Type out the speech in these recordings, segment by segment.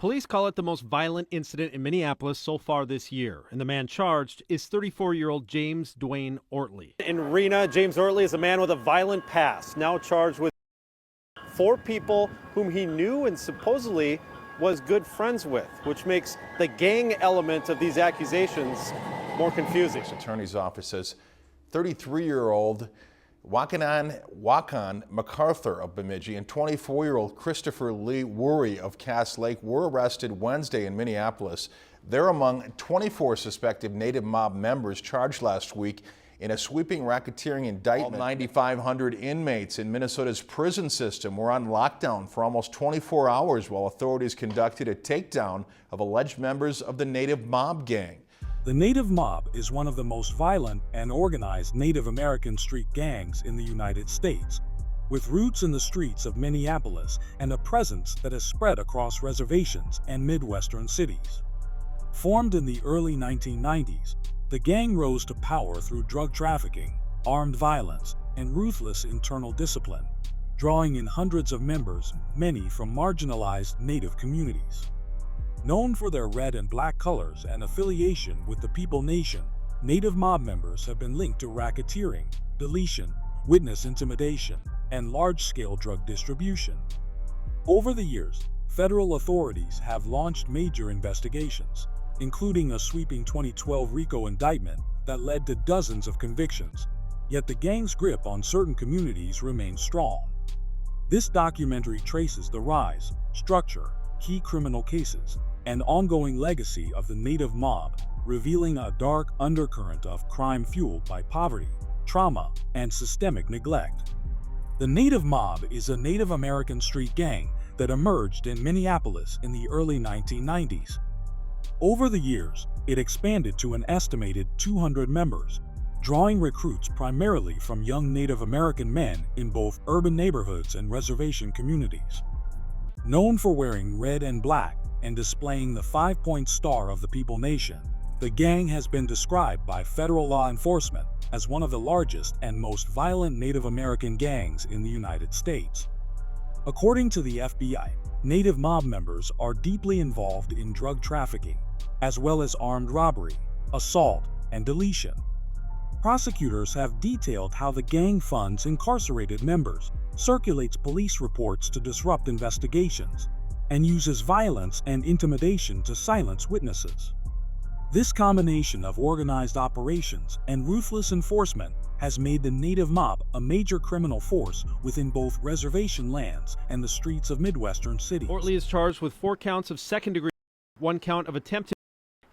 Police call it the most violent incident in Minneapolis so far this year, and the man charged is 34-year-old James Dwayne Ortley. In Rena, James Ortley is a man with a violent past, now charged with 4 people whom he knew and supposedly was good friends with, which makes the gang element of these accusations more confusing. The attorney's office says 33-year-old Wakinyon Wakan McArthur of Bemidji and 24-year-old Christopher Lee Worry of Cass Lake were arrested Wednesday in Minneapolis. They're among 24 suspected Native mob members charged last week in a sweeping racketeering indictment. All 9,500 inmates in Minnesota's prison system were on lockdown for almost 24 hours while authorities conducted a takedown of alleged members of the Native mob gang. The Native mob is one of the most violent and organized Native American street gangs in the United States, with roots in the streets of Minneapolis and a presence that has spread across reservations and Midwestern cities. Formed in the early 1990s, the gang rose to power through drug trafficking, armed violence, and ruthless internal discipline, drawing in hundreds of members, many from marginalized Native communities. Known for their red and black colors and affiliation with the People Nation, Native mob members have been linked to racketeering, deletion, witness intimidation, and large-scale drug distribution. Over the years, federal authorities have launched major investigations, including a sweeping 2012 RICO indictment that led to dozens of convictions, yet the gang's grip on certain communities remains strong. This documentary traces the rise, structure, key criminal cases, and ongoing legacy of the Native mob, revealing a dark undercurrent of crime fueled by poverty, trauma, and systemic neglect. The Native mob is a Native American street gang that emerged in Minneapolis in the early 1990s. Over the years, it expanded to an estimated 200 members, drawing recruits primarily from young Native American men in both urban neighborhoods and reservation communities. Known for wearing red and black and displaying the 5-point star of the People Nation, the gang has been described by federal law enforcement as one of the largest and most violent Native American gangs in the United States. According to the FBI, Native mob members are deeply involved in drug trafficking, as well as armed robbery, assault, and deletion. Prosecutors have detailed how the gang funds incarcerated members, circulates police reports to disrupt investigations, and uses violence and intimidation to silence witnesses. This combination of organized operations and ruthless enforcement has made the Native mob a major criminal force within both reservation lands and the streets of Midwestern cities. Ortley is charged with 4 counts of second-degree, 1 count of attempted,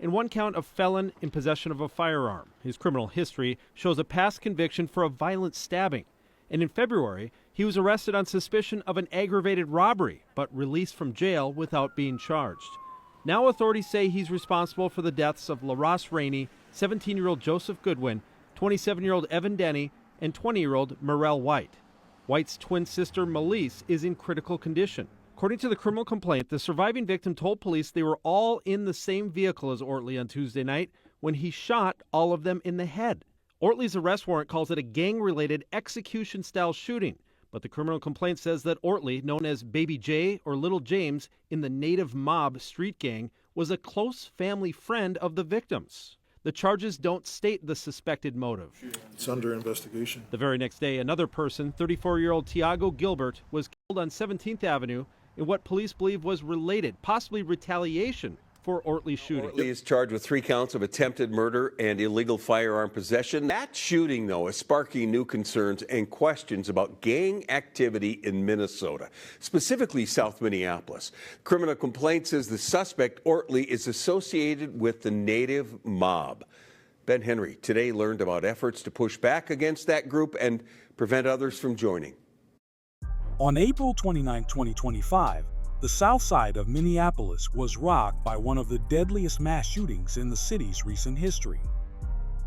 and 1 count of felon in possession of a firearm. His criminal history shows a past conviction for a violent stabbing. And in February, he was arrested on suspicion of an aggravated robbery, but released from jail without being charged. Now authorities say he's responsible for the deaths of LaRosse Rainey, 17-year-old Joseph Goodwin, 27-year-old Evan Denny, and 20-year-old Merrell White. White's twin sister, Melise, is in critical condition. According to the criminal complaint, the surviving victim told police they were all in the same vehicle as Ortley on Tuesday night when he shot all of them in the head. Ortley's arrest warrant calls it a gang-related execution-style shooting, but the criminal complaint says that Ortley, known as Baby J or Little James in the Native mob street gang, was a close family friend of the victims. The charges don't state the suspected motive. It's under investigation. The very next day, another person, 34-year-old Tiago Gilbert, was killed on 17th Avenue in what police believe was related, possibly retaliation, for Ortley's shooting. Ortley is charged with 3 counts of attempted murder and illegal firearm possession. That shooting, though, is sparking new concerns and questions about gang activity in Minnesota, specifically South Minneapolis. Criminal complaint says the suspect, Ortley, is associated with the Native mob. Ben Henry today learned about efforts to push back against that group and prevent others from joining. On April 29, 2025, the south side of Minneapolis was rocked by one of the deadliest mass shootings in the city's recent history.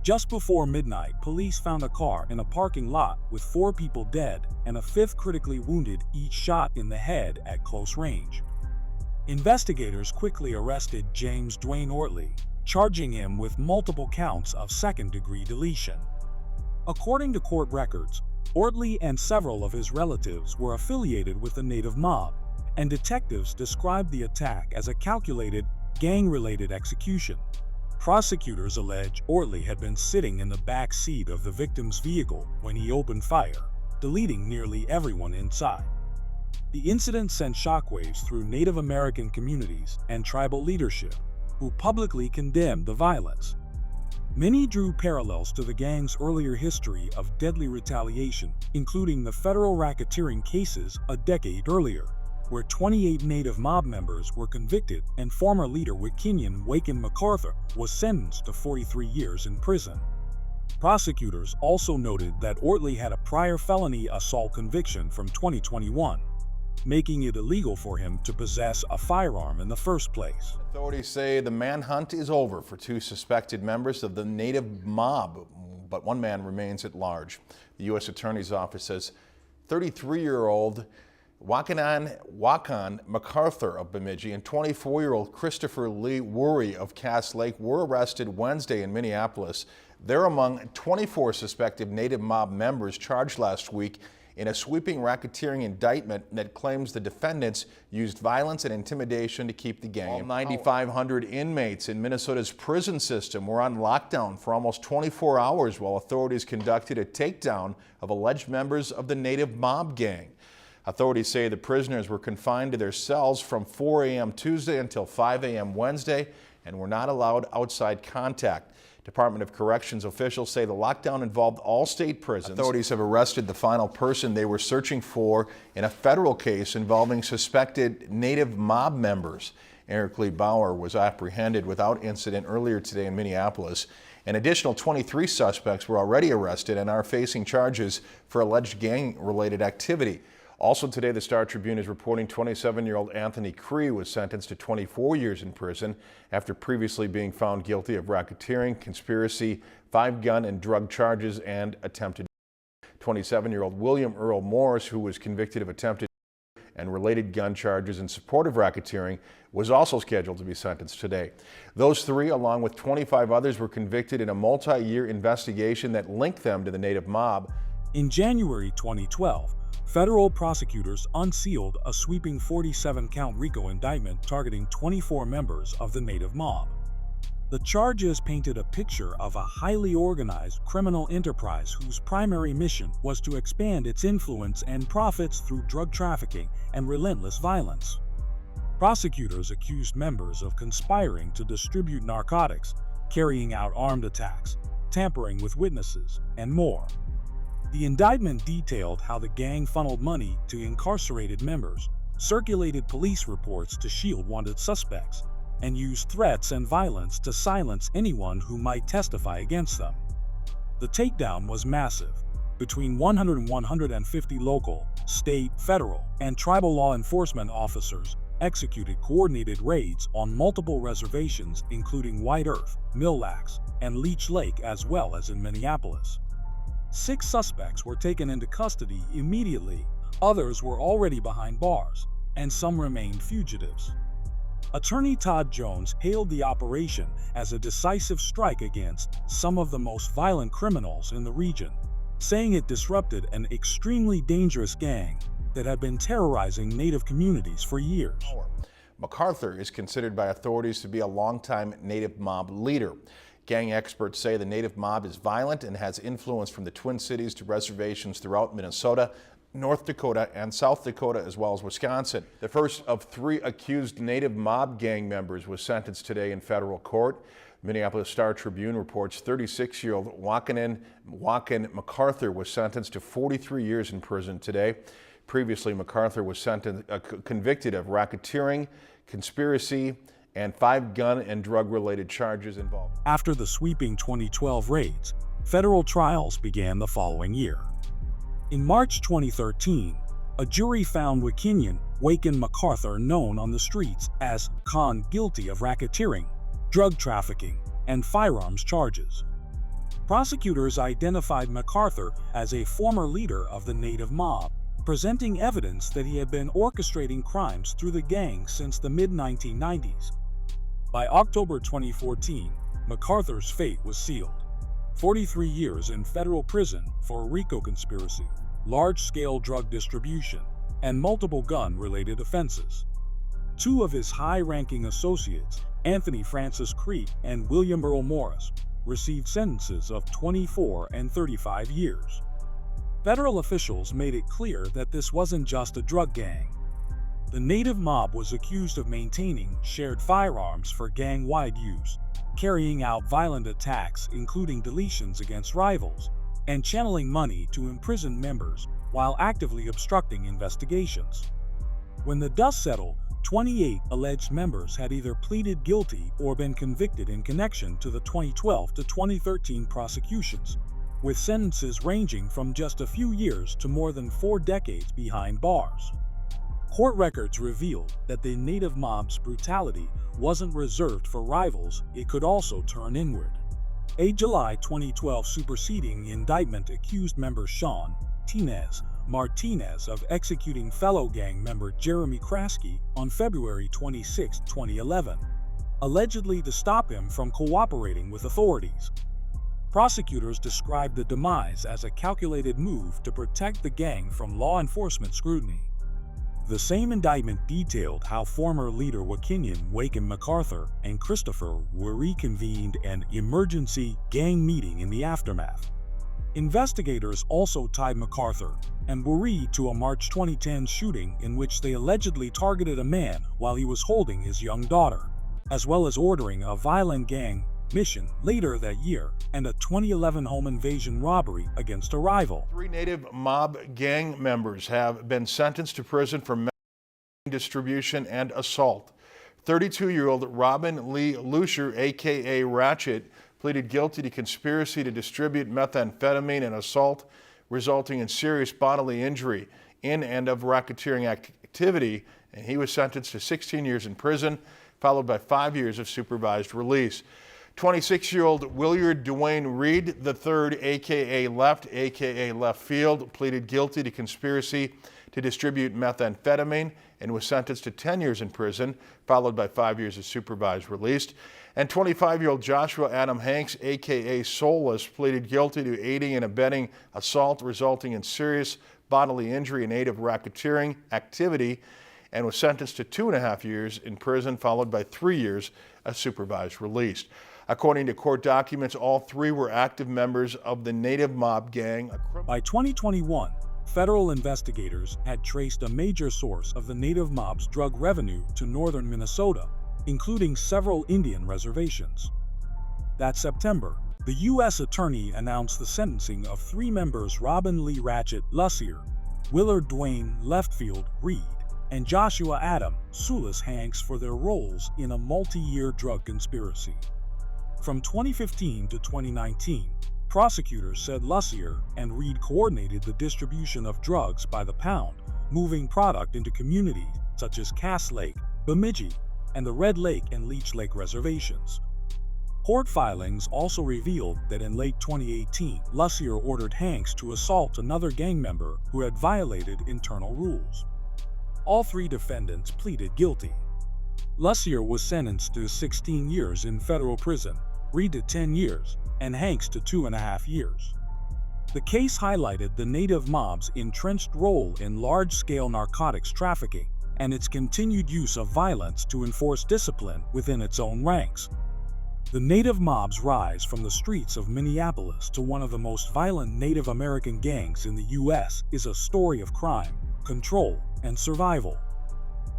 Just before midnight, police found a car in a parking lot with 4 people dead and a 5th critically wounded, each shot in the head at close range. Investigators quickly arrested James Dwayne Ortley, charging him with multiple counts of second-degree deletion. According to court records, Ortley and several of his relatives were affiliated with the Native mob, and detectives described the attack as a calculated, gang-related execution. Prosecutors allege Ortley had been sitting in the back seat of the victim's vehicle when he opened fire, deleting nearly everyone inside. The incident sent shockwaves through Native American communities and tribal leadership, who publicly condemned the violence. Many drew parallels to the gang's earlier history of deadly retaliation, including the federal racketeering cases a decade earlier, where 28 Native mob members were convicted and former leader Wakinyon Wakan McArthur was sentenced to 43 years in prison. Prosecutors also noted that Ortley had a prior felony assault conviction from 2021, making it illegal for him to possess a firearm in the first place. Authorities say the manhunt is over for two suspected members of the Native mob, but one man remains at large. The U.S. Attorney's Office says 33-year-old Wakinyon Wakan McArthur of Bemidji and 24-year-old Christopher Lee Worry of Cass Lake were arrested Wednesday in Minneapolis. They're among 24 suspected Native mob members charged last week in a sweeping racketeering indictment that claims the defendants used violence and intimidation to keep the gang. All 9,500 inmates in Minnesota's prison system were on lockdown for almost 24 hours while authorities conducted a takedown of alleged members of the Native mob gang. Authorities say the prisoners were confined to their cells from 4 a.m. Tuesday until 5 a.m. Wednesday and were not allowed outside contact. Department of Corrections officials say the lockdown involved all state prisons. Authorities have arrested the final person they were searching for in a federal case involving suspected Native mob members. Eric Lee Bauer was apprehended without incident earlier today in Minneapolis. An additional 23 suspects were already arrested and are facing charges for alleged gang-related activity. Also today, the Star Tribune is reporting 27-year-old Anthony Cree was sentenced to 24 years in prison after previously being found guilty of racketeering, conspiracy, 5 gun and drug charges, and attempted. 27-year-old William Earl Morris, who was convicted of attempted and related gun charges in support of racketeering, was also scheduled to be sentenced today. Those three, along with 25 others, were convicted in a multi-year investigation that linked them to the Native mob. In January 2012, federal prosecutors unsealed a sweeping 47-count RICO indictment targeting 24 members of the Native mob. The charges painted a picture of a highly organized criminal enterprise whose primary mission was to expand its influence and profits through drug trafficking and relentless violence. Prosecutors accused members of conspiring to distribute narcotics, carrying out armed attacks, tampering with witnesses, and more. The indictment detailed how the gang funneled money to incarcerated members, circulated police reports to shield wanted suspects, and used threats and violence to silence anyone who might testify against them. The takedown was massive. Between 100 and 150 local, state, federal, and tribal law enforcement officers executed coordinated raids on multiple reservations including White Earth, Mille Lacs, and Leech Lake, as well as in Minneapolis. 6 suspects were taken into custody immediately, others were already behind bars, and some remained fugitives. Attorney Todd Jones hailed the operation as a decisive strike against some of the most violent criminals in the region, saying it disrupted an extremely dangerous gang that had been terrorizing Native communities for years. McArthur is considered by authorities to be a longtime Native mob leader. Gang experts say the Native mob is violent and has influence from the Twin Cities to reservations throughout Minnesota, North Dakota, and South Dakota, as well as Wisconsin. The first of 3 accused Native mob gang members was sentenced today in federal court. Minneapolis Star Tribune reports 36-year-old Wakinyon Wakan McArthur was sentenced to 43 years in prison today. Previously, McArthur was convicted of racketeering, conspiracy, and 5 gun and drug-related charges involved. After the sweeping 2012 raids, federal trials began the following year. In March 2013, a jury found Wakinyon Wakan McArthur, known on the streets as Khan, guilty of racketeering, drug trafficking, and firearms charges. Prosecutors identified McArthur as a former leader of the Native mob, presenting evidence that he had been orchestrating crimes through the gang since the mid-1990s. By October 2014, McArthur's fate was sealed. 43 years in federal prison for a RICO conspiracy, large-scale drug distribution, and multiple gun-related offenses. Two of his high-ranking associates, Anthony Francis Creek and William Earl Morris, received sentences of 24 and 35 years. Federal officials made it clear that this wasn't just a drug gang. The native mob was accused of maintaining shared firearms for gang-wide use, carrying out violent attacks including deletions against rivals, and channeling money to imprisoned members while actively obstructing investigations. When the dust settled, 28 alleged members had either pleaded guilty or been convicted in connection to the 2012 to 2013 prosecutions, with sentences ranging from just a few years to more than 4 decades behind bars. Court records revealed that the native mob's brutality wasn't reserved for rivals, it could also turn inward. A July 2012 superseding indictment accused member Sean Martinez of executing fellow gang member Jeremy Kraske on February 26, 2011, allegedly to stop him from cooperating with authorities. Prosecutors described the demise as a calculated move to protect the gang from law enforcement scrutiny. The same indictment detailed how former leader Wakinyon Wakan McArthur and Christopher Wuri convened an emergency gang meeting in the aftermath. Investigators also tied McArthur and Wuri to a March 2010 shooting in which they allegedly targeted a man while he was holding his young daughter, as well as ordering a violent gang mission later that year and a 2011 home invasion robbery against a rival. 3 native mob gang members have been sentenced to prison for distribution and assault. 32-year-old Robin Lee Lucier, aka Ratchet, pleaded guilty to conspiracy to distribute methamphetamine and assault resulting in serious bodily injury in and of racketeering activity, and he was sentenced to 16 years in prison, followed by 5 years of supervised release. 26-year-old Willard Dwayne Reed III, aka Left Field, pleaded guilty to conspiracy to distribute methamphetamine and was sentenced to 10 years in prison, followed by 5 years of supervised release. And 25-year-old Joshua Adam Hanks, aka Soulless, pleaded guilty to aiding and abetting assault resulting in serious bodily injury in aid of racketeering activity and was sentenced to 2.5 years in prison, followed by 3 years of supervised release. According to court documents, all 3 were active members of the native mob gang. By 2021, federal investigators had traced a major source of the native mob's drug revenue to northern Minnesota, including several Indian reservations. That September, the U.S. Attorney announced the sentencing of 3 members Robin Lee Ratchet Lucier, Willard Dwayne Leftfield Reed, and Joshua Adam Soulless Hanks for their roles in a multi-year drug conspiracy. From 2015 to 2019, prosecutors said Lucier and Reed coordinated the distribution of drugs by the pound, moving product into communities such as Cass Lake, Bemidji, and the Red Lake and Leech Lake reservations. Court filings also revealed that in late 2018, Lucier ordered Hanks to assault another gang member who had violated internal rules. All 3 defendants pleaded guilty. Lucier was sentenced to 16 years in federal prison, Reed to 10 years, and Hanks to 2.5 years. The case highlighted the native mob's entrenched role in large-scale narcotics trafficking and its continued use of violence to enforce discipline within its own ranks. The native mob's rise from the streets of Minneapolis to one of the most violent Native American gangs in the U.S. is a story of crime, control, and survival.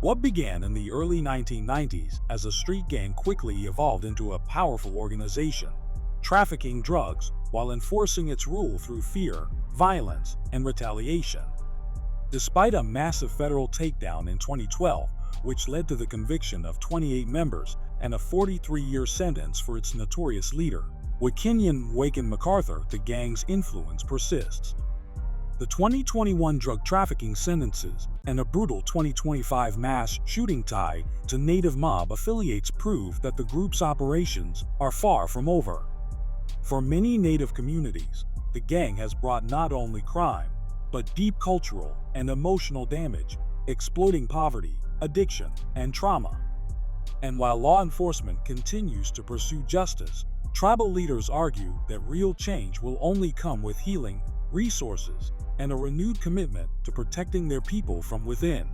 What began in the early 1990s as a street gang quickly evolved into a powerful organization, trafficking drugs while enforcing its rule through fear, violence, and retaliation. Despite a massive federal takedown in 2012, which led to the conviction of 28 members and a 43-year sentence for its notorious leader, Wakinyon Wakan McArthur, the gang's influence persists. The 2021 drug trafficking sentences and a brutal 2025 mass shooting tied to native mob affiliates prove that the group's operations are far from over. For many native communities, the gang has brought not only crime, but deep cultural and emotional damage, exploiting poverty, addiction, and trauma. And while law enforcement continues to pursue justice, tribal leaders argue that real change will only come with healing, resources, and a renewed commitment to protecting their people from within.